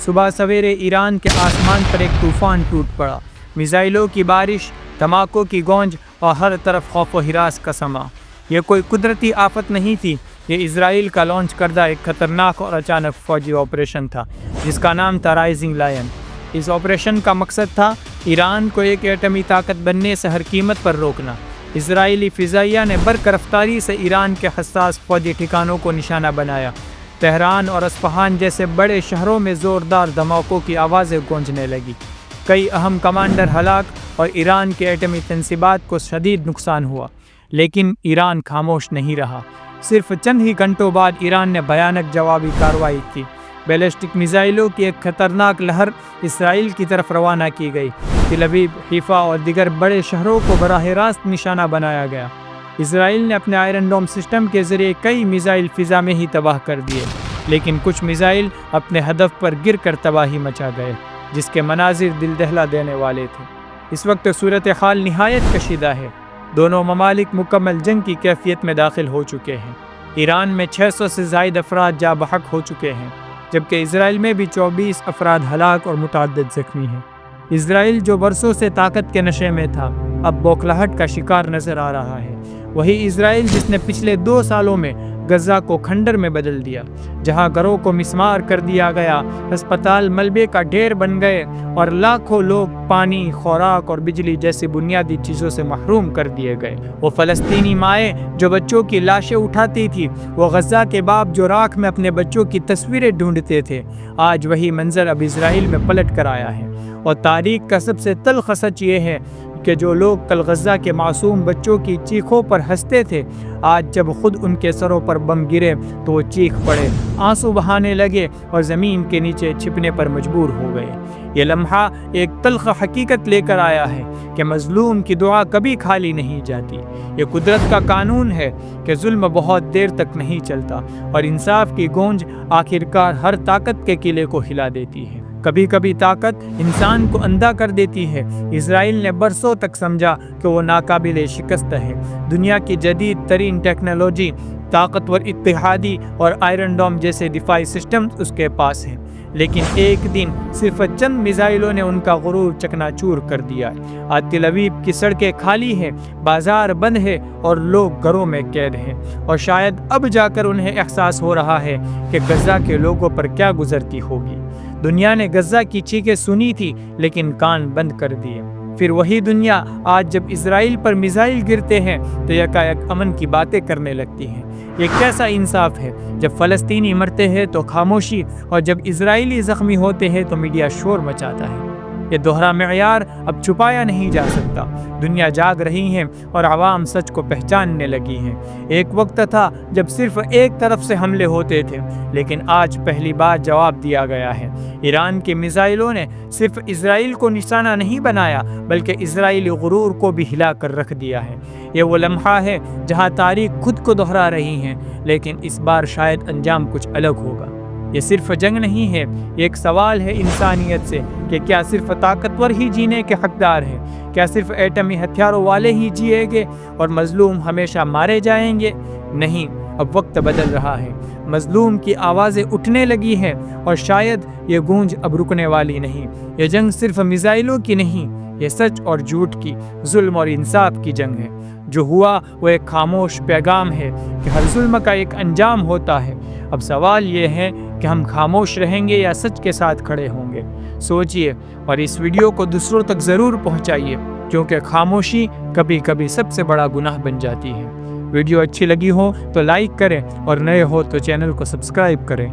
صبح سویرے ایران کے آسمان پر ایک طوفان ٹوٹ پڑا۔ میزائلوں کی بارش، دھماکوں کی گونج اور ہر طرف خوف و ہراس کا سما۔ یہ کوئی قدرتی آفت نہیں تھی، یہ اسرائیل کا لانچ کردہ ایک خطرناک اور اچانک فوجی آپریشن تھا جس کا نام تھا رائزنگ لائن۔ اس آپریشن کا مقصد تھا ایران کو ایک ایٹمی طاقت بننے سے ہر قیمت پر روکنا۔ اسرائیلی فضائیہ نے برق رفتاری سے ایران کے حساس فوجی ٹھکانوں کو نشانہ بنایا۔ تہران اور اصفہان جیسے بڑے شہروں میں زوردار دھماکوں کی آوازیں گونجنے لگی۔ کئی اہم کمانڈر ہلاک اور ایران کے ایٹمی تنصیبات کو شدید نقصان ہوا، لیکن ایران خاموش نہیں رہا۔ صرف چند ہی گھنٹوں بعد ایران نے بھیانک جوابی کارروائی کی۔ بیلسٹک میزائلوں کی ایک خطرناک لہر اسرائیل کی طرف روانہ کی گئی۔ تل ابیب، حیفا اور دیگر بڑے شہروں کو براہ راست نشانہ بنایا گیا۔ اسرائیل نے اپنے آئرن ڈوم سسٹم کے ذریعے کئی میزائل فضا میں ہی تباہ کر دیے، لیکن کچھ میزائل اپنے ہدف پر گر کر تباہی مچا گئے، جس کے مناظر دل دہلا دینے والے تھے۔ اس وقت صورتحال نہایت کشیدہ ہے۔ دونوں ممالک مکمل جنگ کی کیفیت میں داخل ہو چکے ہیں۔ ایران میں 600 سے زائد افراد جاں بحق ہو چکے ہیں، جبکہ اسرائیل میں بھی 24 افراد ہلاک اور متعدد زخمی ہیں۔ اسرائیل جو برسوں سے طاقت کے نشے میں تھا، اب بوکھلاہٹ کا شکار نظر آ رہا ہے۔ وہی اسرائیل جس نے پچھلے 2 سالوں میں غزہ کو کھنڈر میں بدل دیا، جہاں گھروں کو مسمار کر دیا گیا، ہسپتال ملبے کا ڈھیر بن گئے اور لاکھوں لوگ پانی، خوراک اور بجلی جیسی بنیادی چیزوں سے محروم کر دیے گئے۔ وہ فلسطینی مائیں جو بچوں کی لاشیں اٹھاتی تھی، وہ غزہ کے باپ جو راکھ میں اپنے بچوں کی تصویریں ڈھونڈتے تھے، آج وہی منظر اب اسرائیل میں پلٹ کر آیا ہے۔ اور تاریخ کا سب سے تلخ سچ یہ ہے کہ جو لوگ کل غزہ کے معصوم بچوں کی چیخوں پر ہنستے تھے، آج جب خود ان کے سروں پر بم گرے تو وہ چیخ پڑے، آنسو بہانے لگے اور زمین کے نیچے چھپنے پر مجبور ہو گئے۔ یہ لمحہ ایک تلخ حقیقت لے کر آیا ہے کہ مظلوم کی دعا کبھی خالی نہیں جاتی۔ یہ قدرت کا قانون ہے کہ ظلم بہت دیر تک نہیں چلتا اور انصاف کی گونج آخرکار ہر طاقت کے قلعے کو ہلا دیتی ہے۔ کبھی کبھی طاقت انسان کو اندھا کر دیتی ہے۔ اسرائیل نے برسوں تک سمجھا کہ وہ ناقابل شکست ہے۔ دنیا کی جدید ترین ٹیکنالوجی، طاقتور اتحادی اور آئرن ڈوم جیسے دفاعی سسٹم اس کے پاس ہیں، لیکن ایک دن صرف چند میزائلوں نے ان کا غرور چکنا چور کر دیا۔ آج تل ابیب کی سڑکیں خالی ہیں، بازار بند ہے اور لوگ گھروں میں قید ہیں، اور شاید اب جا کر انہیں احساس ہو رہا ہے کہ غزہ کے لوگوں پر کیا گزرتی ہوگی۔ دنیا نے غزہ کی چیخیں سنی تھی لیکن کان بند کر دیے۔ پھر وہی دنیا آج جب اسرائیل پر میزائل گرتے ہیں تو یکایک امن کی باتیں کرنے لگتی ہیں۔ یہ کیسا انصاف ہے؟ جب فلسطینی مرتے ہیں تو خاموشی، اور جب اسرائیلی زخمی ہوتے ہیں تو میڈیا شور مچاتا ہے۔ یہ دوہرا معیار اب چھپایا نہیں جا سکتا۔ دنیا جاگ رہی ہے اور عوام سچ کو پہچاننے لگی ہے۔ ایک وقت تھا جب صرف ایک طرف سے حملے ہوتے تھے، لیکن آج پہلی بار جواب دیا گیا ہے۔ ایران کے میزائلوں نے صرف اسرائیل کو نشانہ نہیں بنایا، بلکہ اسرائیلی غرور کو بھی ہلا کر رکھ دیا ہے۔ یہ وہ لمحہ ہے جہاں تاریخ خود کو دہرا رہی ہے، لیکن اس بار شاید انجام کچھ الگ ہوگا۔ یہ صرف جنگ نہیں ہے، یہ ایک سوال ہے انسانیت سے کہ کیا صرف طاقتور ہی جینے کے حقدار ہیں؟ کیا صرف ایٹمی ہتھیاروں والے ہی جیئیں گے اور مظلوم ہمیشہ مارے جائیں گے؟ نہیں، اب وقت بدل رہا ہے۔ مظلوم کی آوازیں اٹھنے لگی ہیں اور شاید یہ گونج اب رکنے والی نہیں۔ یہ جنگ صرف میزائلوں کی نہیں، یہ سچ اور جھوٹ کی، ظلم اور انصاف کی جنگ ہے۔ جو ہوا وہ ایک خاموش پیغام ہے کہ ہر ظلم کا ایک انجام ہوتا ہے۔ اب سوال یہ ہے کہ ہم خاموش رہیں گے یا سچ کے ساتھ کھڑے ہوں گے؟ سوچئے اور اس ویڈیو کو دوسروں تک ضرور پہنچائیے، کیونکہ خاموشی کبھی کبھی سب سے بڑا گناہ بن جاتی ہے۔ ویڈیو اچھی لگی ہو تو لائک کریں اور نئے ہو تو چینل کو سبسکرائب کریں۔